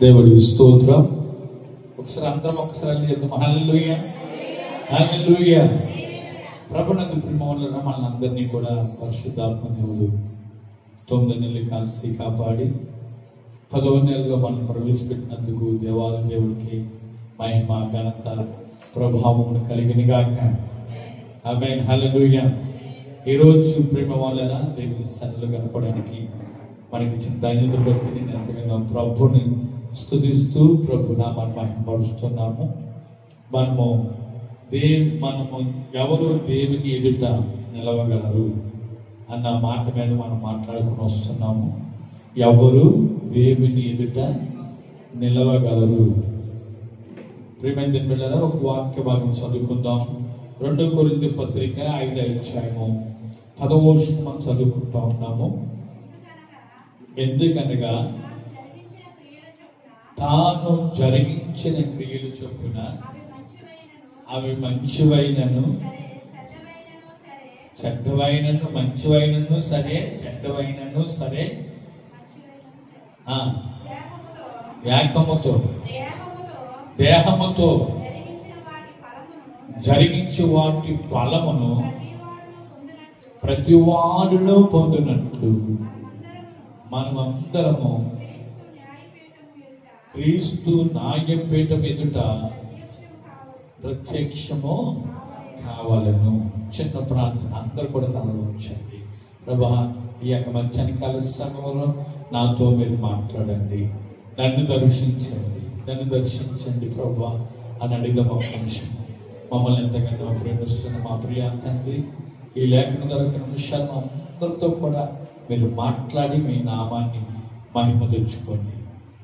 దేవుడికి స్తోత్రం. ఒకసారి అందరం ఒకసారి చెప్తాం హల్లెలూయా హల్లెలూయా. ప్రభునందు ప్రియమైన మనందరినీ కూడా పరిశుద్ధాత్మ దేవుడు 9 నెలలు కాసి కాపాడి 10వ నెలలో మనం ప్రవేశపెట్టినందుకు దేవాది దేవుడికి మహిమ ఘనత ప్రభావమును కలిగినగాక. ఆమేన్ హల్లెలూయా. ఈరోజు ప్రేమ వలన దేవుని సన్నిధిలో గడపడానికి మనకి ఇచ్చిన ధన్యతను బట్టి నేను ఎంతగానో ప్రభుని స్తుతిస్తూ ప్రభు నామాన్ని మహిమపరుస్తున్నాము. మనము ఎవరు దేవుని ఎదుట నిలవగలరు అన్న మాట మీద మనం మాట్లాడుకుని వస్తున్నాము. ఎవరు దేవుని ఎదుట నిలవగలరు? ప్రియమైన పిల్లల ఒక వాక్య భాగం చదువుకుందాం. 2 కొరింథీ పత్రిక 5వ అధ్యాయము 10వ వచనం మనం చదువుకుంటా ఉన్నాము. ఎందుకనగా తాను జరిగించిన క్రియలు చొప్పున అవి మంచివైనను చెడ్డవైనను, మంచివైనను సరే చెడ్డవైనను సరే దేహముతో జరిగించు వాటి ఫలమును ప్రతివాడును పొందినట్లు మనమందరము క్రీస్తు న్యాయపీఠం ఎదుట ప్రత్యక్షము కావాలను. చిన్న ప్రార్థన, అందరూ కూడా తనలో ఉంచండి. ప్రభా, ఈ యొక్క మధ్యాహ్నకాల సమయంలో నాతో మీరు మాట్లాడండి, నన్ను దర్శించండి ప్రభా అని అడిగిన నిమిషం మమ్మల్ని ఎంతగానో ప్రేమిస్తున్న మా ప్రియ తండ్రి, ఈ లేఖన దొరికిన నిమిషాలు అందరితో కూడా మీరు మాట్లాడి మీ నామాన్ని మహిమ తెచ్చుకోండి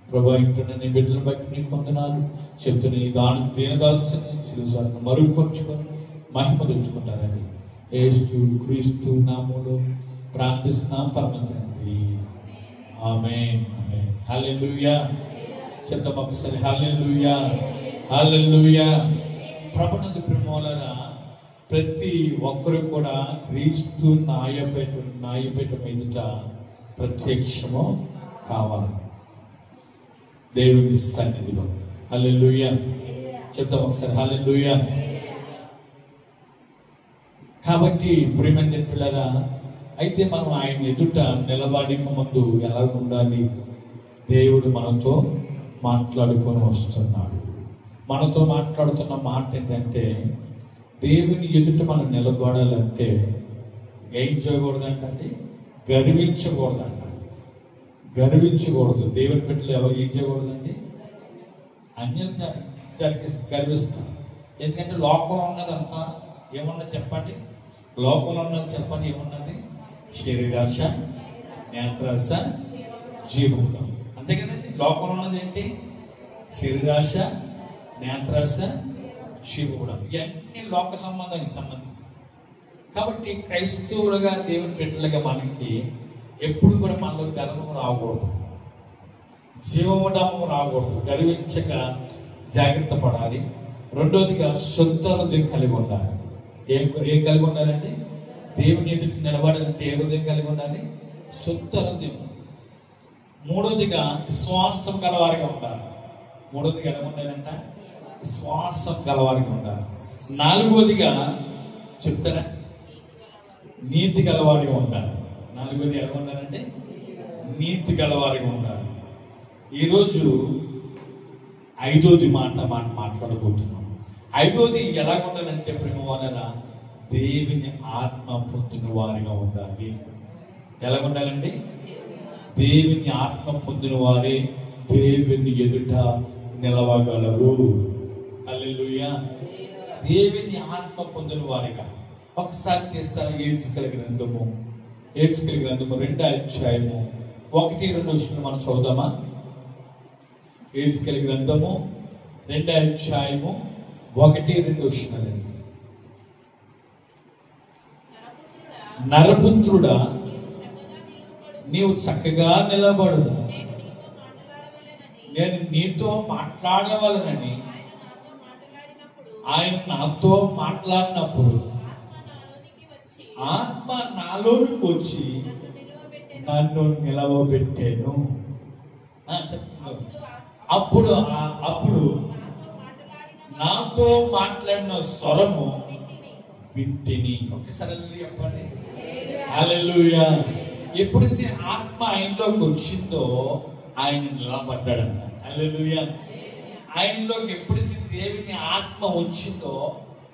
ప్రభా. ఇంటున్న నీ బిడ్డలు బట్టి నీకు వందనాలు చెప్తున్న ఈ దీనదాసుని మరుగుపరుచుకొని మహిమ తెచ్చుకుంటారని యేసు క్రీస్తు నామములో ప్రార్థిస్తున్నాం పరమ తండ్రి, ఆమేన్ ఆమేన్. హల్లెలూయా. చెప్తాం ఒకసారి హల్లెలూయా హల్లెలూయా. ప్రభునందు ప్రియమైన ప్రతి ఒక్కరు కూడా క్రీస్తు న్యాయపీఠం ఎదుట ప్రత్యక్షము కావాలి దేవుని సన్నిధిలో. హల్లెలూయా. చెప్తాం ఒకసారి హల్లెలూయా. కాబట్టి ప్రియమైన పిల్లరా, అయితే మనం ఆయన ఎదుట నిలబడిక ముందు ఎలా ఉండాలి? దేవుడు మనతో మాట్లాడుకొని వస్తున్నాడు. మనతో మాట్లాడుతున్న మాట ఏంటంటే, దేవుని ఎదుట మనం నిలబడాలంటే ఏం చేయకూడదంటే గర్వించకూడదు. దేవుని బిడ్డలు ఎవరు ఏం చేయకూడదండి? అన్యులు గర్విస్తారు. ఎందుకంటే లోకంలో ఉన్నదంతా ఏమన్నది చెప్పండి? లోకంలో ఉన్నది చెప్పండి ఏమన్నది? శరీరాశ, నేత్రాశ, జీవములం. అంతే కదండి. లోకంలో ఉన్నది ఏంటి? శరీరాశ, నేత్రాశ, జీవములం. ఇవన్నీ లోక సంబంధానికి సంబంధించి. కాబట్టి క్రైస్తవులుగా దేవుని బిడ్డలుగా మనకి ఎప్పుడు కూడా మనలో గర్వం రాకూడదు, జీవముడము రాకూడదు. గర్వించక జాగ్రత్త పడాలి. రెండోదిగా శుద్ధ హృదయం కలిగి ఉండాలి. ఏం కలిగి ఉండాలండి? దేవుని ఎదుటి నిలబడాలంటే ఏ హృదయం కలిగి ఉండాలి? శుద్ధ హృదయం. మూడోదిగా విశ్వాసం గలవారిగా ఉండాలి. మూడోదిగా ఎలా ఉండాలంట? విశ్వాసం గలవారిగా ఉండాలి. నాలుగోదిగా చెప్తారా? నీతి గలవారిగా ఉండాలి. నాలుగోది ఎలా ఉండాలంటే నీతి గలవారిగా ఉండాలి. ఈరోజు 5వది మాట మనం మాట్లాడబోతున్నాం. 5వది ఎలా ఉండాలంటే ప్రేమ వలన దేవుని ఆత్మ పొందిన వారిగా ఉండాలి. ఎలా ఉండాలండి? దేవుని ఆత్మ పొందిన వారే దేవుని ఎదుట నిలవగలరు. హల్లెలూయా. దేవుని ఆత్మ పొందిన వారిగా. ఒకసారి తీస్తాను ఏజ్కేలు గ్రంథము 2వ అధ్యాయము 1-2 వచనం మనం చదువుదామా? ఏజ్కేలు గ్రంథము 2వ అధ్యాయము 1-2 వచనాలు. నరపుత్రుడా, నీవు చక్కగా నిలబడు, నేను నీతో మాట్లాడవలనని ఆయన నాతో మాట్లాడినప్పుడు ఆత్మ నాలోనికి వచ్చి నన్ను నిలవబెట్టాను. అప్పుడు అప్పుడు నాతో మాట్లాడిన స్వరము వింటిని. ఒకసారి చెప్పండి హల్లెలూయా. ఎప్పుడైతే ఆత్మ ఆయనలోకి వచ్చిందో ఆయన నిలబడ్డాడంట. హల్లెలూయా. ఆయనలోకి ఎప్పుడైతే దేవుని ఆత్మ వచ్చిందో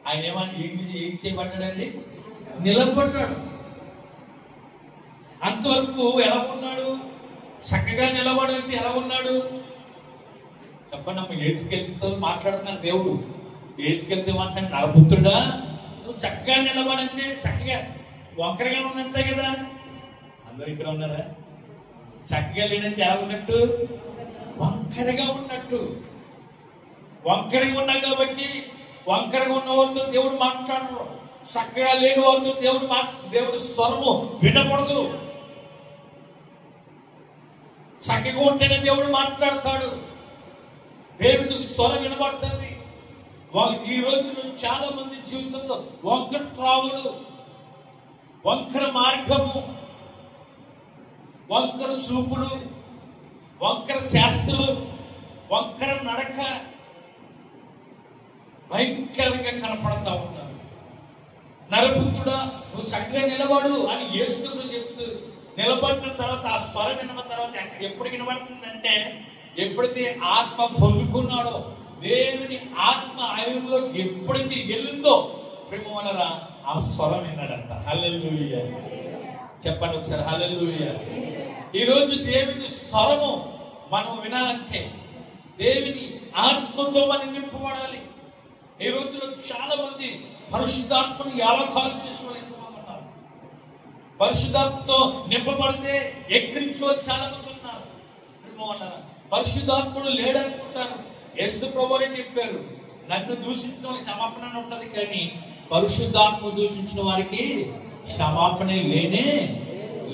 ఆయన ఏం చేయబడ్డాడండి? నిలబడ్డాడు. అంతవరకు ఎలా ఉన్నాడు? చక్కగా నిలబడంటే ఎలా ఉన్నాడు చెప్పండి. అమ్మ ఏసుకెళ్తే మాట్లాడుతున్నాడు దేవుడు. ఏసుకెళ్తే అంటే నరపుత్రుడా నువ్వు చక్కగా నిలబడంటే చక్కగా వంకరగా ఉన్నట్టే కదా. అందరూ ఇక్కడ ఉన్నారా? చక్కగా లేదంటే ఎలా ఉన్నట్టు? వంకరగా ఉన్నట్టు. వంకరగా ఉన్నావు కాబట్టి వంకరగా ఉన్న వాళ్ళతో దేవుడు మాట్లాడరు. చక్కగా లేని వాళ్ళతో దేవుడు స్వరము వినకూడదు. చక్కగా ఉంటేనే దేవుడు మాట్లాడతాడు. దేవుని స్వరం వినబడుతుంది. ఈ రోజులో చాలా మంది జీవితంలో వంకర త్రావులు, వంకర మార్గము, వంకర చూపులు, వంకర శాస్త్రులు, వంకర నడక భయంకరంగా కనపడతా ఉన్నారు. నరపుత్రుడా నువ్వు చక్కగా నిలబడు అని యేసుతో చెప్తూ నిలబడిన తర్వాత ఆ స్వరం విన్న తర్వాత ఎప్పుడు వినబడుతుందంటే ఎప్పుడైతే ఆత్మ పొందుకున్నాడో, దేవుని ఆత్మ ఆయనలో ఎప్పుడైతే వెళ్ళిందో ప్రేమరా ఆ స్వరం విన్నాడంట. హల్లెలూయా చెప్పండి ఒకసారి హల్లెలూయా. ఈరోజు దేవుని స్వరము మనం వినాలంటే దేవుని ఆత్మతో మనం నింపబడాలి. ఈ రోజులో చాలా మంది పరిశుద్ధాత్మను యాలకాలం చేసుకుని నింపబడుతున్నారు. పరిశుద్ధాత్మతో నింపబడితే ఎక్కడించో చాలా మంది ఉన్నారు. పరిశుద్ధాత్ముడు లేడనుకుంటారు. యేసు ప్రభువే చెప్పారు, నన్ను దూషించిన వారికి క్షమాపణ ఉంటది కానీ పరిశుద్ధాత్మ దూషించిన వారికి క్షమాపణ లేనే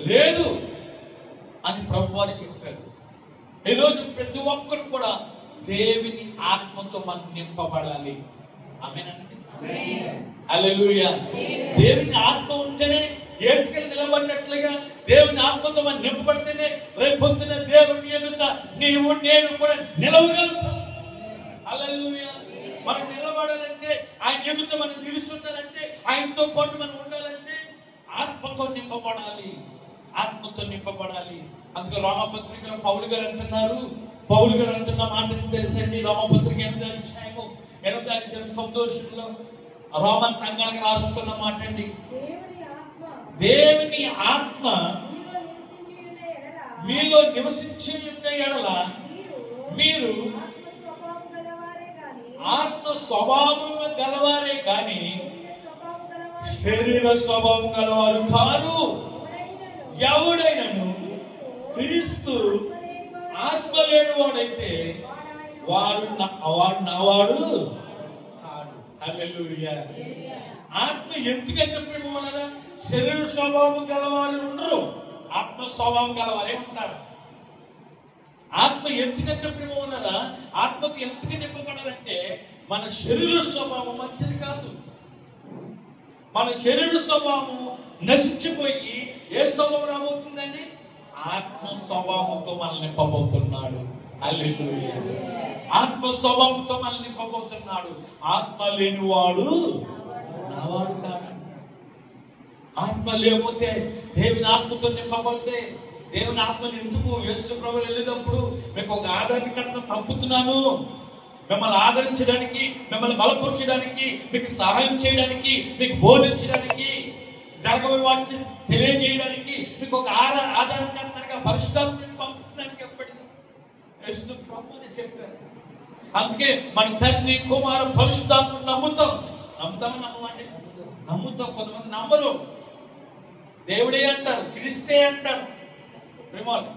లేదు అని ప్రభువారు చెప్పారు. ఈరోజు ప్రతి ఒక్కరు కూడా దేవుని ఆత్మతో మనం నింపబడాలి. ఆమేనండి హల్లెలూయా. దేవుని ఆత్మ ఉంటేనే ఏసుకెళ్ళి నిలబడినట్లుగా దేవుని ఆత్మతో మనం నింపబడితేనే రేపొద్దున దేవుని ఎదుట నీవు నేను కూడా నిలవగలుగుతాం. హల్లెలూయా. మనం నిలబడాలంటే ఆయన ఎదుట మనం నిలుస్తుండాలంటే ఆయనతో పాటు మనం ఉండాలంటే ఆత్మతో నింపబడాలి. ఆత్మతో నింపబడాలి. అందుకే రోమపత్రికలో పౌలు గారు అంటున్న మాట తెలుసండి. రోమపత్రిక 8వ అధ్యాయము 9వ రోమ సంఘానికి రాస్తున్న మాట అండి. దేవుని ఆత్మ మీలో నివసించి ఉన్న ఎడల మీరు ఆత్మ స్వభావం గలవారే కానీ శరీర స్వభావం గలవారు కారు. ఎవడైనను క్రీస్తు ఆత్మ లేని వాడైతే వాడు నావాడు కాడు. హల్లెలూయా. ఆత్మ ఎందుకంటే ప్రేమరా శరీర స్వభావం గలవారు ఉండరు, ఆత్మ స్వభావం గలవారే ఉంటారు. ఆత్మ ఎందుకంటే ప్రేమ ఉన్నారా? ఆత్మకు ఎందుకు నింపబడాలంటే మన శరీర స్వభావం మంచిది కాదు. మన శరీర స్వభావం నశించిపోయి ఏ స్వభావం రాబోతుందండి? ఆత్మ స్వభావంతో మనల్ని నింపబోతున్నాడు. హల్లెలూయా. ఆత్మ స్వభావంతో మనల్ని నింపబోతున్నాడు. ఆత్మ లేనివాడు నావాడు కాదు. ఆత్మ లేకపోతే దేవుని ఆత్మతో నింపబడితే దేవుని ఆత్మని ఎందుకు యేసు ప్రభువు వెళ్ళేటప్పుడు మీకు ఒక ఆదరణకర్తను పంపుతున్నాను, మిమ్మల్ని ఆదరించడానికి, మిమ్మల్ని బలపరచడానికి, మీకు సహాయం చేయడానికి, మీకు బోధించడానికి, జరగబోయే వాటిని తెలియజేయడానికి మీకు ఒక ఆదరణకర్తగా పరిశుద్ధాత్మని పంపుతున్నానికి ఎప్పటికీ యేసు ప్రభువు చెప్పారు. అందుకే మన తండ్రి కుమార పరిశుద్ధాత్మను నమ్ముతామని నమ్మమండి. నమ్ముతాం. కొంతమంది నమ్మరు. దేవుడే అంటారు, క్రీస్తే అంటారు.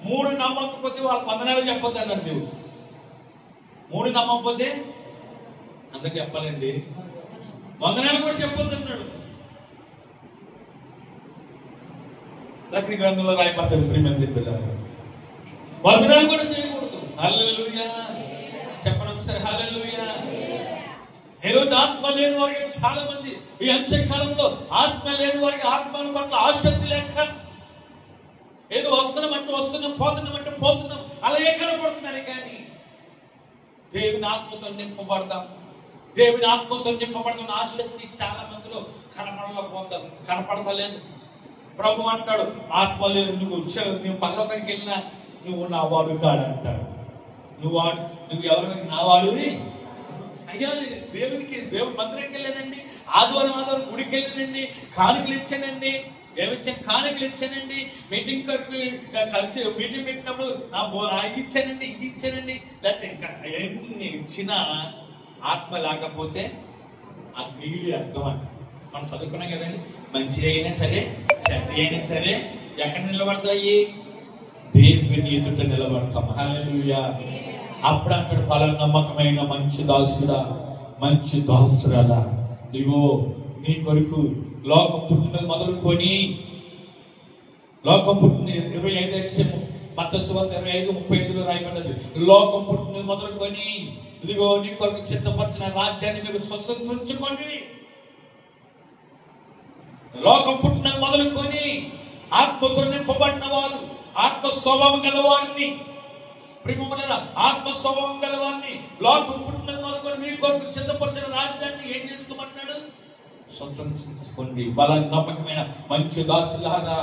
3 నమ్మకపోతే వాళ్ళ వందనాలు చెప్పొద్దు అన్నాడు దేవుడు. 3 నమ్మకపోతే అందరికి చెప్పాలండి, వందనాలు కూడా చెప్పొద్దు అన్నాడు. లక్ష్మీ గ్రంథంలో రాయబడ్డారు ప్రియమైన పిల్లలు, వందనాలు కూడా చేయకూడదు. హల్లెలూయా చెప్పండి ఒకసారి హల్లెలూయా. ఈరోజు ఆత్మ లేని వారికి చాలా మంది ఈ అంత్యకాలంలో ఆత్మ లేని వారికి ఆత్మల పట్ల ఆసక్తి లేక ఏదో వస్తున్నామంటే పోతున్నాం, అలాగే కనపడుతున్నారు. కానీ దేవుని ఆత్మతో నింపబడదాం. దేవుని ఆత్మతో నింపబడదాం. ఆసక్తి చాలా మందిలో కనపడలేకపోతారు, కనపడతలేదు. ప్రభు అంటాడు, ఆత్మ లేదు నువ్వు పరలోకానికి వెళ్ళినా నువ్వు నా వాడు కాడంటాడు. నువ్వు ఎవరు నా వాడివి? అయ్యా దేవునికి దేవుని మందిరానికి వెళ్ళానండి, ఆదివారం గుడికి వెళ్ళానండి, కానుకలు ఇచ్చానండి, ఏమిచ్చాను? కానుకలు ఇచ్చానండి, మీటింగ్ కలిసి మీటింగ్ పెట్టినప్పుడు ఇచ్చానండి, ఇది ఇచ్చానండి. లేకపోతే ఇంకా ఎన్ని ఇచ్చినా ఆత్మ లేకపోతే ఆ క్రియలు అర్థం అంట. మనం చదువుకున్నాం కదండి, మంచి అయినా సరే చెడ్డ అయినా సరే ఎక్కడ నిలబడతాయి? దేవుని ఎదుట నిలబడతాం. హల్లెలూయా. అప్పుడు అంటాడు, పలానా నమ్మకమైన మంచి దాసుడా, మంచి దాసురాలా, ఇగో నీ కొరకు లోకం పుట్టినది మొదలుకొని, లోకం పుట్టిన 25 మత్తయి సువార్త 25:35 రాయబడ్డది. లోకం పుట్టినది మొదలుకొని ఇదిగో నీ కొరకు సిద్ధపరిచిన రాజ్యాన్ని మీరు స్వతంత్రించుకోండి. లోకం పుట్టినది మొదలుకొని ఆత్మతో నింపబడిన వారు, ఆత్మ స్వభావం గలవారిని, ప్రియమైన ఆత్మ స్వభావం గలవారిని లోకం పుట్టినది మొదలుకొని మీ కొరకు సిద్ధపరిచిన రాజ్యాన్ని ఏం చేసుకోమంటున్నాడు? స్వతంత్రించుకోండి. బల నమ్మకమైన మంచి దాసులారా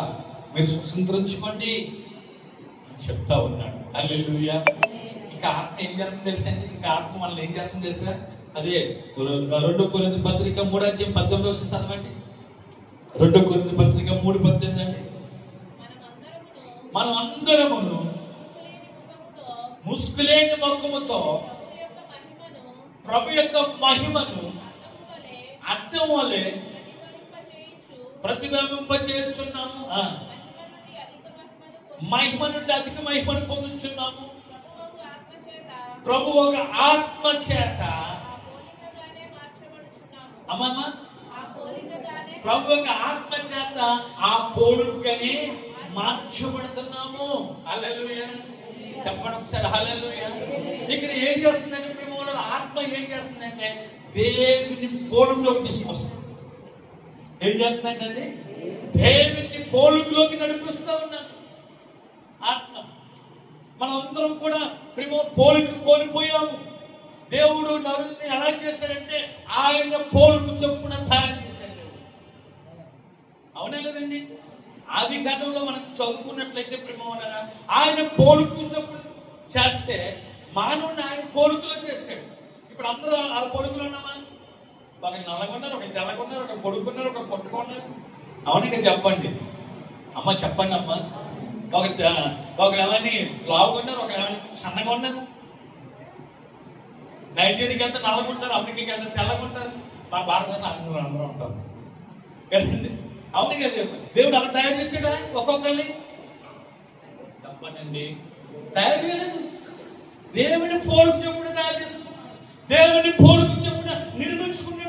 మీరు స్వతంత్రించుకోండి అని చెప్తా ఉన్నాడు. హల్లెలూయా. ఇంకా ఆత్మ ఏం జరుగుతుంది తెలుసా అండి? ఇంకా ఆత్మ మనల్ని ఏం జరుగుతుంది తెలుసా? అదే 2 కొరింథీ పత్రిక 3:19 చదవండి. 2 కొరింథీ పత్రిక 3:18 అండి. మనం అందరమును ముసుగులేని ముఖముతో ప్రభు యొక్క మహిమను అద్దం వలె ప్రతిబింబింపచేయుచున్నాము. మహిమ నుండి అధిక మహిమను పొందుచున్నాము. ప్రభు ఒక ఆత్మ చేత అమ్మమ్మ ప్రభు ఒక ఆత్మ చేత ఆ పోలుకని మార్చబడుతున్నాము. హల్లెలూయా. చెప్పండి ఒకసారి హల్లెలూయా. ఇక్కడ ఏం చేస్తుందంటే ప్రేమ ఆత్మ ఏం చేస్తుందంటే దేవుని పోలుకులోకి తీసుకొస్తుంది. ఏం చేస్తుందండి? దేవుని పోలుకులోకి నడిపిస్తూ ఉన్నాను ఆత్మ. మనందరం కూడా ప్రేమ పోలుకుని కోల్పోయాము. దేవుడు నరుని ఎలా చేశాడంటే ఆయన పోలుకు చొప్పున తయారు చేశాడు దేవుడు. అవునే లేదండి? ఆది కాండంలో మనం చదువుకున్నట్లయితే ప్రేమ ఆయన పోలుకు చొప్పున చేస్తే మానవుని ఆయన పోలుకులో చేశాడు. ఇప్పుడు అందరూ ఆ పోలుకులు ఉన్నామా? ఒకరు నల్లగొన్నారు, ఒకరు తెల్లగొన్నారు, ఒకరు పొడుకున్నారు, ఒకరు పొట్టుకున్నారు. అవునక చెప్పండి అమ్మ, చెప్పండి అమ్మ. ఒకరు ఏమని లావుకున్నారు, ఒకరు ఏమని సన్నగా ఉన్నారు. నైజీరియాకి వెళ్తే నల్లగుంటారు, అమెరికాకి వెళ్తే తెల్లగుంటారు. మన భారతదేశం అందరూ ఉంటారు కదండి. అవును కదా? దేవుడు అలా తయారు చేసాడా ఒక్కొక్కరిని? చెప్పండి, తయారు చేయలేదు. దేవుని పోలుకు చెప్పున తయారు చేసుకున్నాడు. దేవుని పోలుకు చెప్పున నిర్మించుకున్నాడు.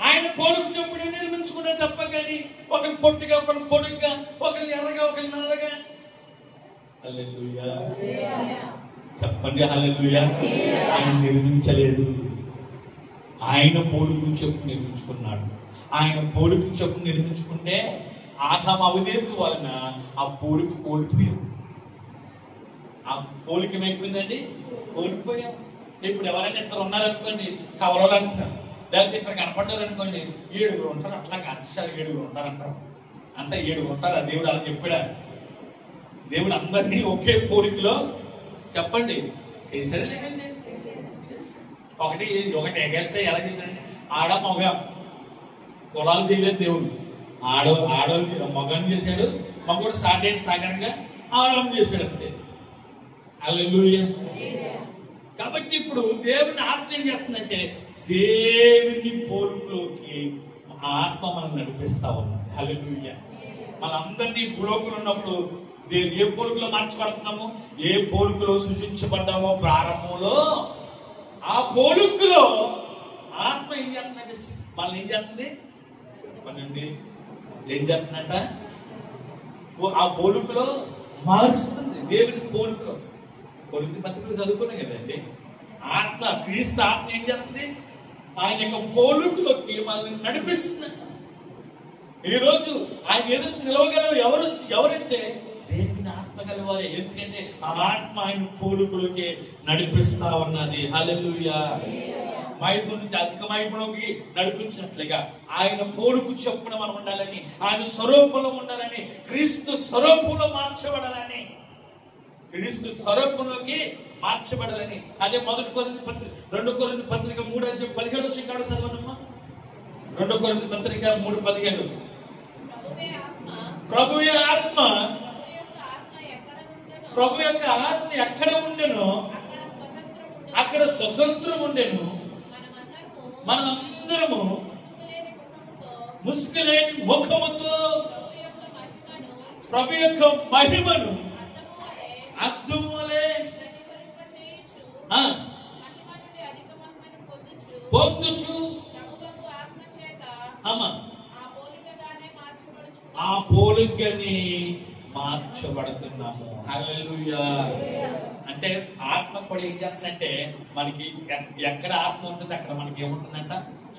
ఆయన పోలుకు చెప్పున నిర్మించుకున్నాడు తప్ప కానీ ఒకరు పొట్టిగా, ఒకరు పొడుగ్గా, ఒకరు ఎర్రగా, ఒకరు నల్లగా. హల్లెలూయా. చెప్పండి హల్లెలూయా. ఆయన నిర్మించలేదు, ఆయన పోలుకు చెప్పు నిర్మించుకున్నాడు. ఆయన పోలుకు చెప్పు నిర్మించుకుంటే ఆదాము అవిధేయత వలన ఆ పోలుకు కోల్పోయాం. ఆ పోలిక ఏమైపోయిందండి? కోల్పోయాం. ఇప్పుడు ఎవరైనా ఇద్దరు ఉన్నారనుకోండి, కవలలు అంటున్నారు. లేకపోతే ఇద్దరు కనపడ్డారు అనుకోండి, 7 ఉంటారు. అట్లాగే అక్షరాలు 7 ఉంటారంటారు. అంతా 7 ఉంటారు. ఆ దేవుడు అలా చెప్పాడా? దేవుడు అందరినీ ఒకే పోలికలో చెప్పండి చేశాడా లేదండి? ఒకటి ఎగస్ట్రా ఎలా చేశాడండి? ఆడ మగ కులాలు చేయలేదు దేవుడు. ఆడవాళ్ళు మగని చేశాడు, మగోడు సాగరంగా ఆడవాళ్ళు చేశాడు అంతే. హల్లెలూయా. కాబట్టి ఇప్పుడు దేవుని ఆత్మ ఏం చేస్తుందంటే దేవుని పోలుకులోకి ఆత్మ మనం నడిపిస్తా ఉన్నది. హల్లెలూయా. మనందరినీ భూలోకంలో ఉన్నప్పుడు ఏ పోలుకులో మార్చబడుతున్నామో, ఏ పోలుకులో సృజించబడ్డామో ప్రారంభంలో, ఆ పోలుకులో ఆత్మ ఏం చేస్తుందంటే మనల్ని ఏం చేస్తుంది? చెప్పండి, ఏం చేస్తుందంట? ఆ పోలుకులో మారుస్తుంది. దేవుని పోలుకులో కొరింథీ పత్రికలు చదువుకున్నాం కదండి. ఆత్మ, క్రీస్తు ఆత్మ ఏం చేస్తుంది? ఆయన యొక్క పోలుకులోకి మనల్ని నడిపిస్తుంది. ఈరోజు ఆయన ఎదురు నిలవగలరు ఎవరంటే దేవుని ఆత్మ కలవాలి. ఎందుకంటే ఆ ఆత్మ ఆయన పోలుకులకి నడిపిస్తా ఉన్నది. హల్లెలూయా. మైపు నుంచి అధిక మైపులోకి నడిపించినట్లుగా ఆయన పోలుకు చొప్పున మనం ఉండాలని, ఆయన స్వరూపంలో ఉండాలని, క్రీస్తు స్వరూపంలో మార్చబడాలని, క్రీస్తు స్వరూపంలోకి మార్చబడాలని. అదే 2 కొరింథీ పత్రిక 3:17 చదవనమ్మా. 2 కొరింథీ పత్రిక 3:15. ప్రభు యొక్క ఆత్మ ఎక్కడ ఉండెనో అక్కడ స్వతంత్రం ఉండెను. మనమందరము ముసుగులేని ముఖముతో ప్రభు యొక్క మహిమను అద్దం వలె పొందుచు ఆ పోలికని మార్చబడుతున్నాము. హల్లెలూయా. అంటే ఆత్మ కూడా ఏం చేస్తుందంటే, మనకి ఎక్కడ ఆత్మ ఉంటుంది అక్కడ మనకి ఏముంటుందంట?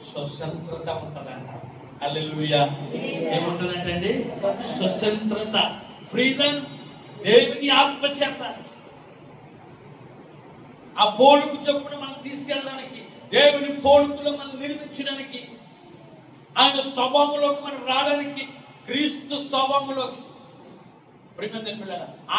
స్వతంత్రత ఉంటుందంట. హల్లెలూయా. ఏముంటుందంటే అండి? స్వతంత్రత, ఫ్రీడమ్. దేవుని ఆత్మ చేత ఆ పోలుకు చొప్పున మనం తీసుకెళ్ళడానికి, దేవుని పోలుకులో మనం నిర్మించడానికి, ఆయన స్వభావంలోకి మనం రావడానికి, క్రీస్తు స్వభావంలోకి.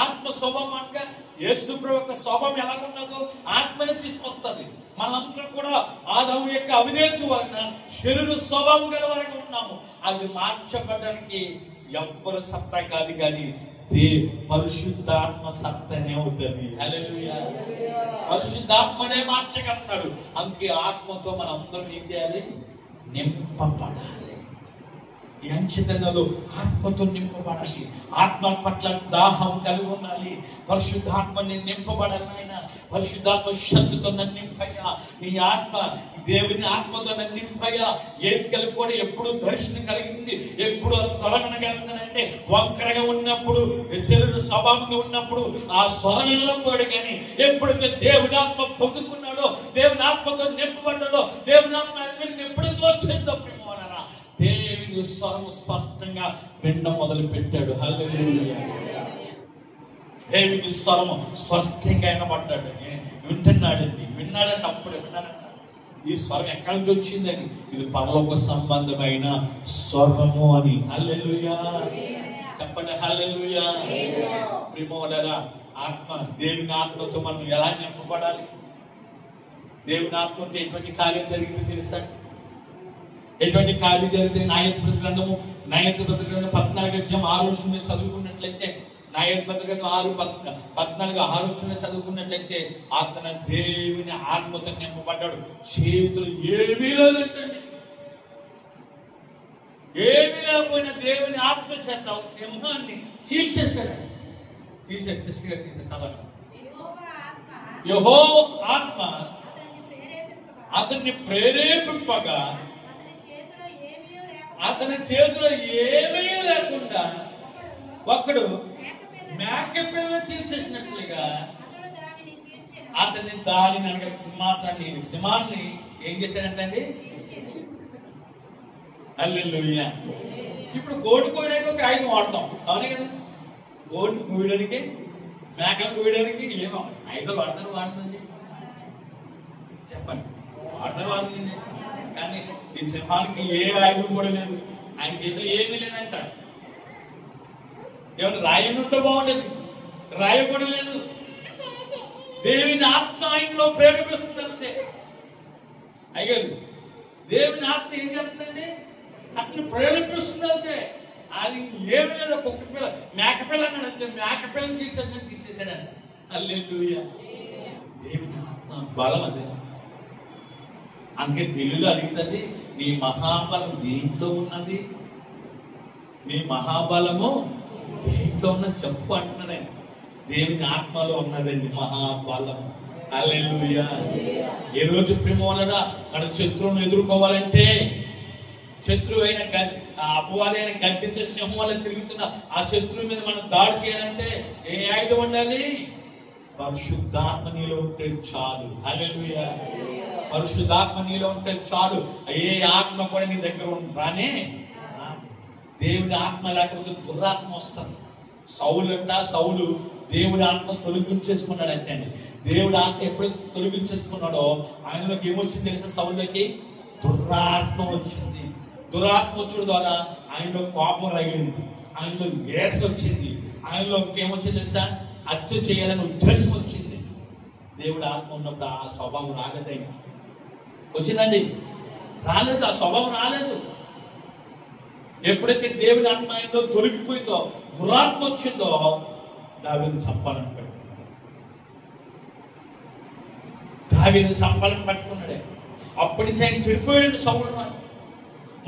ఆత్మ స్వభావం అనగా యేసు ప్రభు యొక్క స్వభావం ఎలా ఉన్నదో ఆత్మనే తీసుకొస్తుంది. మనందరం కూడా ఆదాము యొక్క అవిధేయత వలన శరీర స్వభావం గల వారిగా ఉన్నాము. అది మార్చబడడానికి ఎవ్వరు సత్తా కాదు, కానీ పరిశుద్ధాత్మ సత్తనే అవుతుంది. హల్లెలూయా. పరిశుద్ధాత్మనే మార్చగలుగుతాడు. అందుకే ఆత్మతో మనం అందరం ఏం చేయాలి? నింపబడాలి. అంచెతనలో ఆత్మతో నింపబడాలి. ఆత్మ పట్ల దాహం కలిగి ఉండాలి. పరిశుద్ధాత్మని నింపబడాలి. ఆయన పరిశుద్ధాత్మ శక్తితో నన్ను నింపయ్యా, నీ ఆత్మ దేవుని ఆత్మతో నన్ను నింపయ్యా. ఏజ్కల్ కూడా ఎప్పుడు దర్శనం కలిగింది, ఎప్పుడు స్వరణ కలిగిందంటే వంకరగా ఉన్నప్పుడు, శరీర స్వభావంగా ఉన్నప్పుడు ఆ స్వరణలో పోయాడు. కానీ ఎప్పుడైతే దేవుని ఆత్మ పొందుకున్నాడో, దేవుని ఆత్మతో నింపబడ్డాడో, దేవుని ఆత్మ ఎప్పుడైతే వచ్చిందో దేవుని స్వరం స్పష్టంగా వినడం మొదలు పెట్టాడు. హల్లెలూయా. దేవుని స్వరము స్పష్టంగా వినబడ్డాడు. వింటున్నాడండి, విన్నాడంటే అప్పుడే విన్నాడంట. ఈ స్వరం ఎక్కడి నుంచి వచ్చిందని? ఇది పరలోక సంబంధమైన స్వరము అని. హల్లెలూయా. చెప్పండి హల్లెలూయా. ప్రియమైన ఆత్మ, దేవుని ఆత్మతో మనం ఎలా నింపబడాలి? దేవుని ఆత్మతో ఎటువంటి కార్యం జరిగిందో తెలుసా? ఎటువంటి కార్యం జరిగితే న్యాయాధిపతుల గ్రంథము 14:6 చదువుకున్నట్లయితే, న్యాయాధిపతుల గ్రంథం 14:6 చదువుకున్నట్లయితే, అతను దేవుని ఆత్మతో నింపబడ్డాడు. చేతులు ఏమీ లేదంటండి. ఏమీ లేకపోయినా దేవుని ఆత్మ చేత ఒక సింహాన్ని చీల్చేశాడు. తీసేసాడు. చదవండి. యెహోవా ఆత్మ అతన్ని ప్రేరేపింపగా అతని చేతిలో ఏమీ లేకుండా ఒకడు మేకపిల్లను చీల్చేసినట్లుగా అతన్ని దానిని అనగా సింహాన్ని ఏం చేశాడంటండి? హల్లెలూయా. ఇప్పుడు కోడి కోయడానికి ఒక ఆయుధం వాడతాం, అవునే కదా? కోడి కోయడానికి, మేకలు కోయడానికి ఏమో ఆయుధం వాడతారండి. చెప్పండి, వాడతారండి. కానీ ఈ సింహానికి ఏ ఆయుధం కూడా లేదు. ఆయన చేతిలో ఏమీ లేదంట. ఏమన్నా రాయి ఉంటే బాగుండేది, రాయి కూడా లేదు. దేవుని ఆత్మ ఆయనలో ప్రేరేపిస్తుంది అంతే. అయ్యారు దేవుని ఆత్మ ఏం చెప్తుందండి? అతను ప్రేరేపిస్తుంది అంతే. అది ఏమి లేదు. కుక్క పిల్ల, మేకపిల్ల అన్నాడు అంతే. మేకపిల్లని చేసేది తీసేసాడంట. హల్లెలూయా. దేవుని ఆత్మ బలం అదే. అందుకే తెలుగులో అడుగుతుంది, నీ మహాబలం దేంట్లో ఉన్నది? నీ మహాబలము దేంట్లో ఉన్నది చెప్పు అంటున్నాడు. దేవుని ఆత్మలో ఉన్నదండి మహాబలము. హల్లెలూయా. ఏ రోజు ప్రేమోలన మన శత్రువును ఎదుర్కోవాలంటే, శత్రువు అయిన అపవాదైన గద్దించే సింహం వల్ల తిరుగుతున్న ఆ శత్రువు మీద మనం దాడి చేయాలంటే ఏ ఆయుధం ఉండాలి? పరిశుద్ధాత్మ నీలో ఉంటే చాలు. హల్లెలూయా. పరిశుద్ధాత్మ నీలో ఉంటే చాలు. ఏ ఆత్మ కూడా నీ దగ్గర రానే. దేవుని ఆత్మ లేకపోతే దురాత్మ వస్తుంది. సౌలు దేవుడి ఆత్మ తొలగించేసుకున్నాడు అంటే అండి. దేవుడి ఆత్మ ఎప్పుడైతే తొలగించేసుకున్నాడో ఆయనలోకి ఏమొచ్చింది తెలుసా? సౌలుకి దురాత్మ వచ్చింది. దురాత్మ వచ్చడం ద్వారా ఆయనలో కోపం రగిలింది, ఆయనలో ఏర్స్ వచ్చింది, ఆయనలో ఇంకేమొచ్చింది తెలుసా? హత్య చేయాలని ఉద్దేశం వచ్చింది. దేవుడి ఆత్మ ఉన్నప్పుడు ఆ స్వభావం రాలేదండి. వచ్చిందండి? రాలేదు, ఆ స్వభావం రాలేదు. ఎప్పుడైతే దేవుడి ఆత్మ ఆయనలో తొలగిపోయిందో, దురాత్మ వచ్చిందో, దావీదుని చంపాలని పెట్టుకున్నాడు. దావీదుని చంపాలని పట్టుకున్నాడే. అప్పటి నుంచి ఆయన చెడిపోయాడు సౌలు రాజు.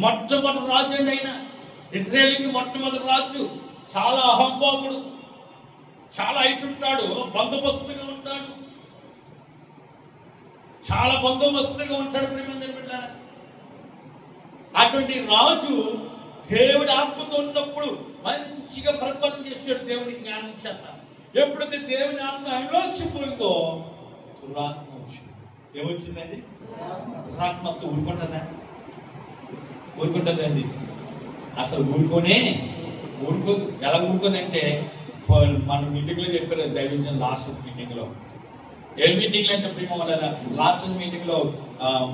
మొట్టమొదటి రాజు అండి ఆయన. ఇశ్రాయేలుకి మొట్టమొదటి రాజు. చాలా అహంభావుడు, చాలా అయితుంటాడు, బందోబస్తుగా ఉంటాడు, చాలా బందోబస్తుగా ఉంటాడు. ప్రేమ బిడ్డలారా, అటువంటి రాజు దేవుడి ఆత్మతో ఉన్నప్పుడు మంచిగా పరిపాలన చేశాడు దేవుని జ్ఞానం చేత. ఎప్పుడైతే దేవుని ఆత్మ ఆయనలోంచి పోయిందో దురాత్మ వచ్చింది. ఏమొచ్చిందండి? దురాత్మతో ఊరుకుంటుందా? ఊరుకుంటుందండి? అసలు ఊరుకోదు. ఎలా ఊరుకోదంటే, మన మీటింగ్ లో చెప్పారు దైవజన్ లాస్ట్ మీటింగ్ లో. ఏ మీటింగ్ అంటే ప్రేమ లాస్ట్ మీటింగ్ లో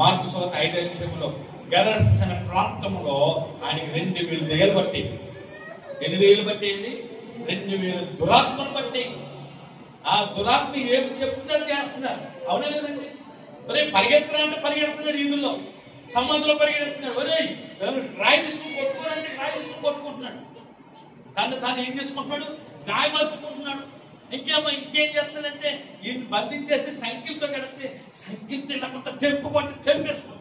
మార్కు సువార్త 5వ అధ్యాయంలో గెరస అనే ప్రాంతంలో ఆయనకి 2000 దెయ్యాలు బట్టి, ఎన్ని దెయ్యాలు బట్టేయండి? 2000 దురాత్మను బట్టి. ఆ దురాత్మ ఏమి చెప్తున్నారు చేస్తున్నారు. అవునా లేదండి? ఒరే పరిగెత్తరా అంటే పరిగెడుతున్నాడు, ఈదుల్లో సమాధిలో పరిగెడుతున్నాడు. ఒరే రాయి తీసుకుని కొట్టుకోవాలంటే రాయి తీసుకుని కొట్టుకుంటున్నాడు. తాను ఏం చేసుకుంటున్నాడు? గాయమర్చుకుంటున్నాడు. ఇంకేం చేస్తున్నాడంటే ఈయన బంధించేసి సైకిల్తో కడితే సైకిల్తో లేకుండా తెంపుకుంటే తెంపేసుకుంటాడు.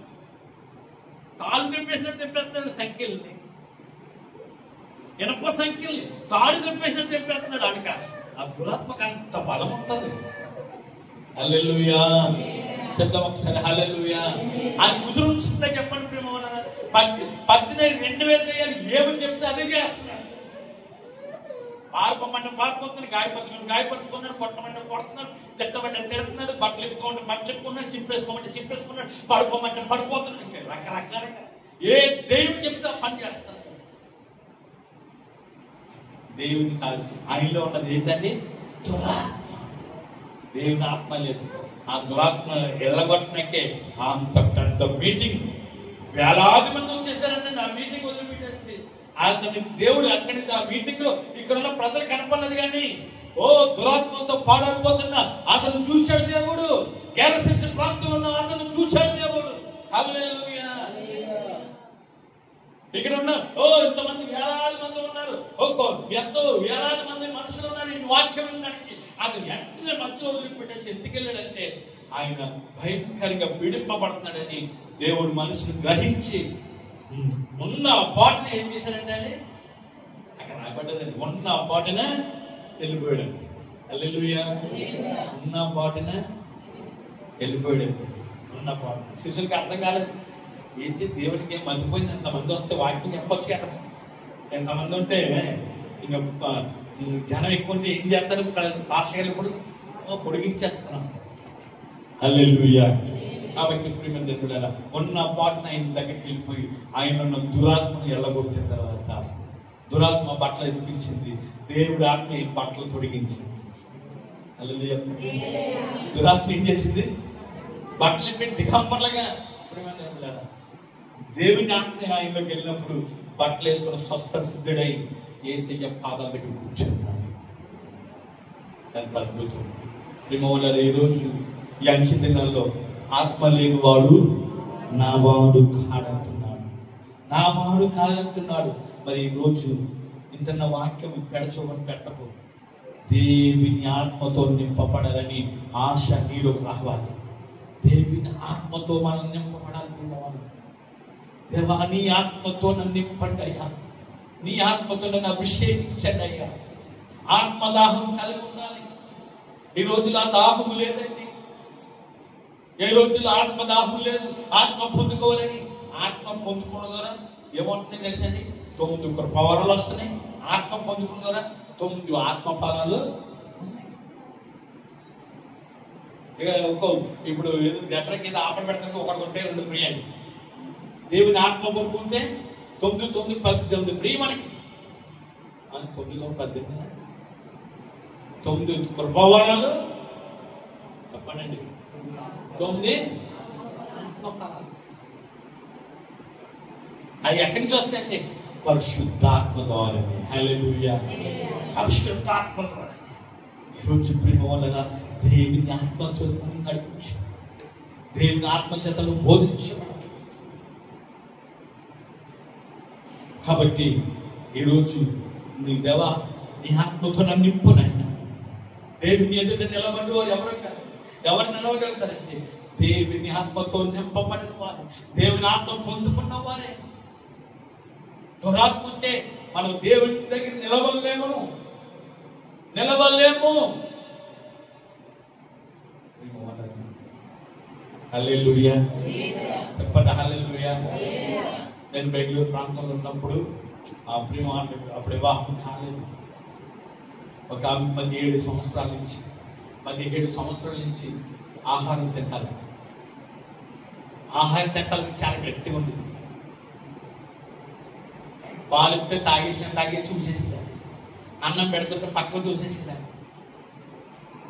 తాడు తెంపేసినట్టు తెంపేస్తున్నాడు సైకిల్ని, ఇనప సైకిల్ని తాడు తెంపేసినట్టు తెంపేస్తున్నాడు. ఆడిక ఆ దురాత్మకు అంత బలం ఉంటుంది. హల్లెలూయా చెప్తాం ఒకసారి. హల్లెలూయా. అది కుదురుంటుందా చెప్పండి ప్రేమ. పట్టిన 2000 దెయ్యాలు ఏమి చెప్తే అదే చేస్తున్నాడు. పారిపోమంటే పారిపోతున్నాడు, గాయపరుచుకున్నాడు, కొట్టమంటే కొడుతున్నాడు, తిట్టమంటే తిడుతున్నాడు, బట్టలు ఇప్పుకున్నాడు, చింపేసుకోమంటే చింపేసుకున్నాడు, పడిపోమంటే పడిపోతున్నాడు. ఇంకా రకరకాలుగా ఏ దేవుడు చెప్తే పని చేస్తాడు. దేవుని కాదు, ఆయనలో ఉన్నది ఏంటండి? దురాత్మ. దేవుని ఆత్మ లేదు. ఆ దురాత్మ ఎల్లగొట్టడానికే అంత పెద్ద మీటింగ్, వేలాది మంది వచ్చేసారంటే ఆ మీటింగ్ వదిలిపెట్టేసి అతని దేవుడు అక్కడి నుంచి ఆ మీటింగ్ లో ఇక్కడ ఉన్న ప్రజలు కనపడలేదు. కానీ దురాత్మతో పాడైపోతున్నా అతను చూశాడు దేవుడు. గెరస ప్రాంతంలో ఉన్న అతను చూశాడు దేవుడు. హల్లెలూయా. ఇక్కడ ఉన్న ఇంతమంది వేలాది మంది ఉన్నారు, ఎంతో వేలాది మంది మనుషులు ఉన్నారు ఈ వాక్యం వినడానికి. అది వెంటనే మధ్యలో వదిలిపెట్టేసి ఎందుకెళ్ళాడంటే ఆయన భయంకరంగా పీడింపబడుతున్నాడని దేవుడు మనసును గ్రహించి ఉన్న పాటని ఏం చేశాడంటే అని అక్కడ రాబడ్డదండి. ఉన్న పాటన వెళ్ళిపోయాడండి. హల్లెలూయా. ఉన్న పాటన వెళ్ళిపోయాడండి. ఉన్న పాట శిష్యులకి అర్థం కాలేదు. ఏంటి దేవుడికి ఏం మర్చిపోయింది? ఎంతమంది వస్తే వాక్యం చెప్పొచ్చు కదా. ఎంతమంది ఉంటే ఇంకా జనం ఎక్కువ ఉంటే ఏం చేస్తారు? పాస్టర్ ఇప్పుడు పొడిగించేస్తున్నాం. హల్లెలూయా. కాబట్టి ప్రియమైన దేవుడా, ఉన్న పాటను ఆయన దగ్గరికి వెళ్ళిపోయి ఆయన ఉన్న దురాత్మను ఎల్లగొట్టిన తర్వాత దురాత్మ బట్టలు ఇప్పించింది, దేవుడి ఆత్మ ఈ బట్టలు తొడిగించింది. హల్లెలూయా. దురాత్మ ఏం చేసింది? బట్టలు ఇప్పి దిగంబర్లుగా. ప్రియమైన దేవుడా, దేవుని ఆత్మ ఆయనలోకి వెళ్ళినప్పుడు బట్టలు వేసుకుని స్వస్థ సిద్ధుడై యేసయ్య పాదాల దగ్గర కూర్చున్నాడు. ఎంత అద్భుతం. ప్రియమైన ఈరోజు ఈ అంచె దినాల్లో ఆత్మ లేని వాడు నా వాడు కాడంటున్నాడు, నా వాడు కాదంటున్నాడు. మరి ఈ రోజు ఇంటన్న వాక్యం పెడచోమని పెట్టకు. దేవుని ఆత్మతో నింపబడాలని ఆశ నీలోకి రావాలి. దేవుని ఆత్మతో మనం నింపబడాలనుకున్నవాడు. దేవా, నీ ఆత్మతో నన్ను నింపండి అయ్యా, నీ ఆత్మతో నన్ను అభిషేకించండి అయ్యా. ఆత్మదాహం కలిగి ఉండాలి. ఈ రోజులో ఆ దాహము లేదండి. ఏ రోజుల్లో ఆత్మదాహం లేదు. ఆత్మ పొందుకోవాలని, ఆత్మ పొందుకున్న ద్వారా ఏమవుతుంది తెలుసండి? 9 కృపావరాలు వస్తున్నాయి. ఆత్మ పొందుకున్న ద్వారా 9 ఆత్మ ఫలాలు ఉన్నాయి. ఇక ఇప్పుడు దసరా కింద ఆపడ పెడతానికి 1 కొంటే 2 ఫ్రీ అండి. దేవుని ఆత్మ పొందుకుంటే 9, 9, 18 ఫ్రీ మనకి. 9, 9, 18 9 కృపావరాలు చెప్పండి. 9 ఆత్మఫలాలు. అవి ఎక్కడి నుంచి వస్తాయండి? పరిశుద్ధాత్మ ద్వారానే. హల్లెలూయా. పరిశుద్ధాత్మ ద్వారా ఈరోజు ప్రేమ వలన దేవుని ఆత్మచేత నడిపించు, దేవుని ఆత్మచేతను బోధించు. కాబట్టి ఈరోజు నీ దేవా నీ ఆత్మతో నన్ను నింపునైనా. దేవుని ఎదుట నిలబడి వారు ఎవరు నిలవగలుగుతారంటే దేవుని ఆత్మతో నింపబడిన వారు, దేవుని ఆత్మ పొందుకున్న వారే. దురాత్మ ఉంటే మనం దేవుని దగ్గర నిలవలేము. హల్లెలూయా. చెప్పండి హల్లెలూయా. నేను బెంగళూరు ప్రాంతంలో ఉన్నప్పుడు ఆ ప్రేమ అప్పుడు వివాహం కాలేదు. ఒక 17 సంవత్సరాల నుంచి ఆహారం తింటారు. ఆహారం తింటాలని చాలా గట్టిగా ఉంది. పాలిస్తే తాగేసి ఊసేసేదాన్ని. అన్నం పెడుతుంటే పక్క చూసేసేదాన్ని.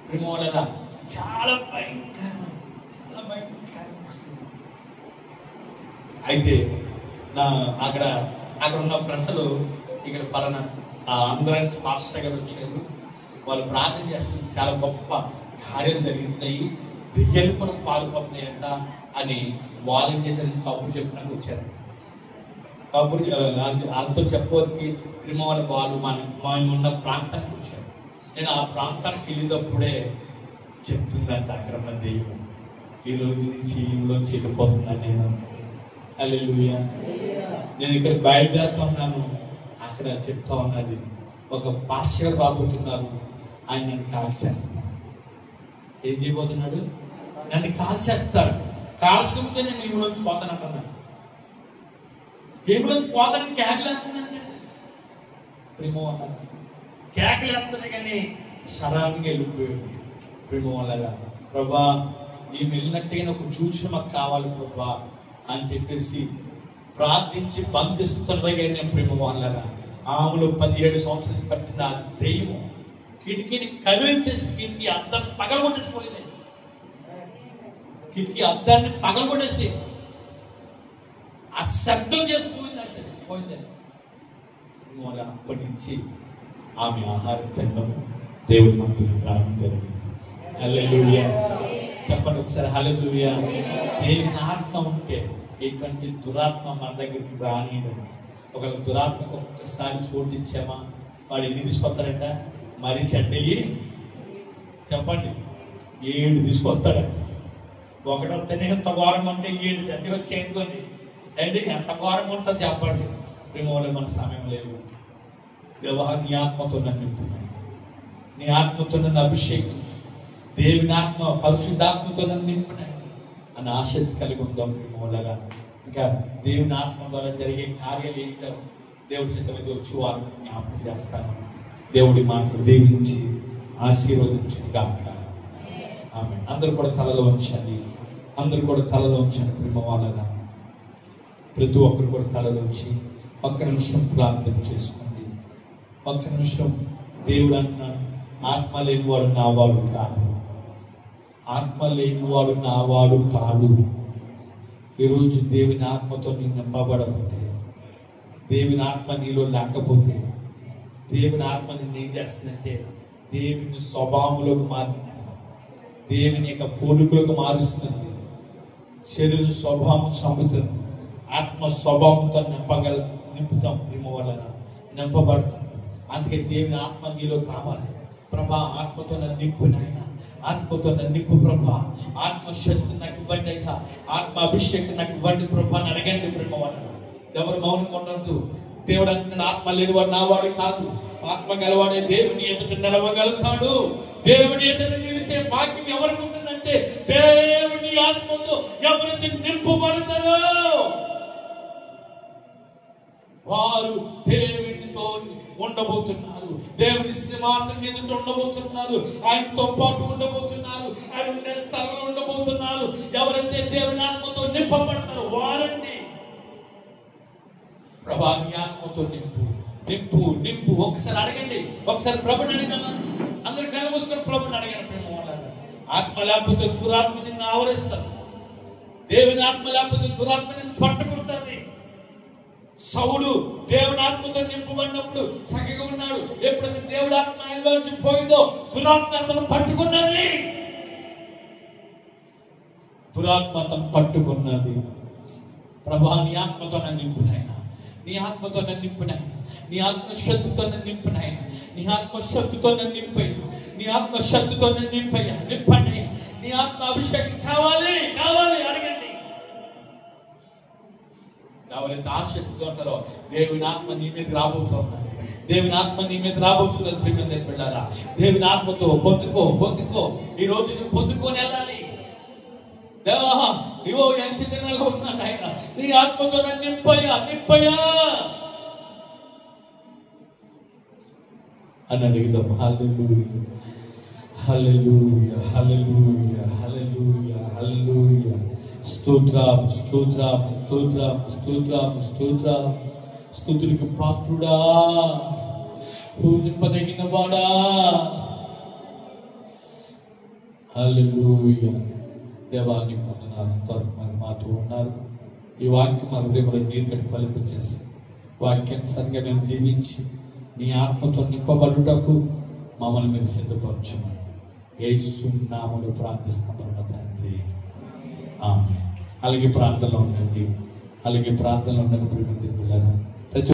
ప్రేమ వల్ల చాలా భయంకరం అయితే అక్కడ ఉన్న ప్రజలు ఇక్కడ పలానా అందరూ పాస్టర్ గారు వచ్చారు, వాళ్ళు ప్రార్థన చేస్తున్నారు, చాలా గొప్ప కార్యాలు జరుగుతున్నాయి, దెయ్యాలు కూడా పాల్పడుతున్నాయంట అని వాలంటీర్స్ అని కబురు చెప్పడానికి వచ్చారు. కబురు వాళ్ళతో చెప్పడానికి ప్రేమ వాళ్ళు మనం ఉన్న ప్రాంతానికి వచ్చారు. నేను ఆ ప్రాంతానికి వెళ్ళేటప్పుడే చెప్తుందంట అక్కడ ఉన్న దెయ్యం, ఈ రోజు నుంచి ఇంట్లోంచి వెళ్ళిపోతుందని. నేను హల్లెలూయా. నేను ఇక్కడ బయలుదేరుతా ఉన్నాను, అక్కడ చెప్తా ఉన్నది ఒక పాస్టర్ రాబోతున్నారు, ఆయన నన్ను కాల్ చేస్తాడు. ఏం చేయబోతున్నాడు? నన్ను కాల్ చేస్తాడు. కాల్చుకుంటే నేను ఇంట్లోంచి పోతానంటున్నాను. ఇంట్లోంచి పోతానని కేకలు అంటుందండి. ప్రేమ వల్ల కేకలు అంటున్నాయి కానీ సడన్గా వెళ్ళిపోయాడు. ప్రేమ వల్ల ప్రభా ఈ వెళ్ళినట్టుగా నాకు చూసిన మాకు కావాలి ప్రభా అని చెప్పేసి ప్రార్థించి బంధిస్తుండగానే ప్రేమ వాళ్ళరా ఆమెలో 17 సంవత్సరాలు పట్టిన దెయ్యం కిటికీని కదిలించేసి కిటికీ అద్దాన్ని పగలగొట్టేసిపోయింది. కిటికీ అద్దాన్ని పగలగొట్టేసి ఆ శబ్దం చేసిపోయిందంటే పోయిందండి. అప్పటి నుంచి ఆమె ఆహారం తినడం దేవుడి మందిరం రావడం జరిగింది. హల్లెలూయా. చెప్పండి ఒకసారి హల్లెలూయా. దేవుని ఆత్మ ఉంటే ఎటువంటి దురాత్మ మన దగ్గరికి రానియడం. ఒక దురాత్మకు ఒక్కసారి చోటు ఇచ్చామా వాడు ఎన్ని తీసుకొస్తాడంట? మరి చెడ్డయ్యి చెప్పండి 7 తీసుకొస్తాడంట. ఒకటి వస్తేనే ఎంత ఘోరం అంటే 7 చెడ్డ వచ్చి ఏంటుకోండి అండి, ఎంత ఘోరం ఉంటుందో చెప్పండి. ప్రేమలో మన సమయం లేదు. దేవా నీ ఆత్మతో నన్ను నింపున్నాయి, నీ ఆత్మతో నన్ను అభిషేకించు, దేవుని ఆత్మ పరిశుద్ధాత్మతో నన్ను నింపున్నాయి అన్న ఆసక్తి కలిగి ఉందాం ప్రేమలాగా. ఇంకా దేవుని ఆత్మ ద్వారా జరిగే కార్యాలు ఏంటో దేవుడి సిద్ధమైతే వచ్చి వారు జ్ఞాపకం చేస్తాను. దేవుడి మాటలు దీవించి ఆశీర్వదించు గాక. ఆమె అందరూ కూడా తలలో ఉంచండి, అందరూ కూడా తలలో ఉంచండి. ప్రేమ వాళ్ళగా ప్రతి ఒక్కరు కూడా తలలో ఉంచి ఒక్క నిమిషం ప్రార్థన చేసుకోండి. ఒక్క నిమిషం. దేవుడు అంటున్నాడు ఆత్మ లేనివాడు నావాడు కాదు, ఆత్మ లేనివాడు నావాడు కాదు. ఈరోజు దేవుని ఆత్మతో నేను నింపబడకపోతే, దేవుని ఆత్మ నీలో లేకపోతే, దేవుని ఆత్మ నిన్ను ఏం చేస్తుందంటే దేవుని స్వభావంలోకి మారుతుంది, దేవుని యొక్క పోలికలోకి మారుస్తుంది. శరీర స్వభావం చంపుతుంది, ఆత్మ స్వభావంతో నింపుతాం. ప్రేమ వలన నింపబడతాం. అందుకే దేవుని ఆత్మ నీలో కావాలి. ప్రభా ఆత్మతో నన్ను నింపు నాయన, ఆత్మతో నన్ను నింపు ప్రభా, ఆత్మశక్తి నాకు ఇవ్వండి అయ్యా, ఆత్మ అభిషేకం నాకు ఇవ్వండి ప్రభా అని అడగండి. ప్రేమ వలన ఎవరు మౌనంగా ఉండద్దు. దేవుడు అంటున్నాడు ఆత్మ లేనివాడు నావాడు కాదు, ఆత్మ గలవాడే దేవుని ఎదుట నిలవగలుగుతాడు. దేవుని ఎదుట నిలిసే భాగ్యం ఎవరికి ఉంటుందంటే దేవుని ఆత్మతో ఎవరైతే నింపబడతారో వారు దేవునితో ఉండబోతున్నారు, దేవుని సింహాసనం ఎదుట ఉండబోతున్నారు, ఆయనతో పాటు ఉండబోతున్నారు, ఆయన ఉండే స్థలంలో ఉండబోతున్నారు. ఎవరైతే దేవుని ఆత్మతో నింపబడతారో వారండి. ప్రభా నీ ఆత్మతో నింపు, నింపు, నింపు. ఒకసారి అడగండి, ఒకసారి ప్రభుని అడిగామా? అందరు కళ్ళు మూసుకొని ప్రభుని అడిగాను. ప్రేమ వాళ్ళారా, ఆత్మ లేకపోతే దురాత్మ నిన్ను ఆవరిస్తారు. దేవుని ఆత్మ లేకపోతే దురాత్మ నిన్ను పట్టుకుంటుంది. సౌలు దేవుని ఆత్మతో నింపబడినప్పుడు చక్కగా ఉన్నాడు. ఎప్పుడైతే దేవుడి ఆత్మ ఆయనలోంచి పోయిందో దురాత్మ అతను పట్టుకున్నది. దురాత్మ అతను పట్టుకున్నది. ప్రభా, నీ ఆత్మతో నన్ను నింపునాయన, నీ ఆత్మతో నన్ను నింపునాయన, నీ ఆత్మశక్తితో నన్ను నింపునాయన, నీ ఆత్మశక్తితో నన్ను నింపయ్యా, నీ ఆత్మశక్తితో నన్ను నింపయ్యా, నింపండి. నీ ఆత్మ అభిషేకం కావాలి, కావాలి అడగండి. ఎవరైతే ఆసక్తితో ఉంటారో దేవుని ఆత్మ నీ మీద రాబోతున్నారు. దేవుని ఆత్మ నీ మీద రాబోతున్నది. ప్రియమైన బిడ్డలారా, దేవుని ఆత్మతో పొందుకో. ఈ రోజు నువ్వు పొందుకొని వెళ్ళాలి. దేవా, ఇవో ఎంత చిన్నగా ఉన్నాడు ఆయన, నీ ఆత్మతో నన్ను నింపయ్యా అని అడిగిదాం. హల్లెలూయా, హల్లెలూయా, హల్లెలూయా, హల్లెలూయా, హల్లెలూయా. స్తోత్రం, స్తోత్రం, స్తోత్రం, స్తోత్రం, స్తోత్రం. స్తుతులకు పాత్రుడా, పూజింపదగిన వాడా. హల్లెలూయా. దేవాన్ని వందనాలు. ఇంతవరకు మరి మాతో ఉన్నారు. ఈ వాక్యం మా హృదయంలో నీరు కట్టి ఫలింపచేసి వాక్యాన్ని సరిగా మేము జీవించి నీ ఆత్మతో నింపబడుటకు మమ్మల్ని మీరు సిద్ధపరచుమని యేసు నామములో ప్రార్థిస్తున్నాము తండ్రి, ఆమేన్. అలాగే ప్రార్థనలో ఉండండి.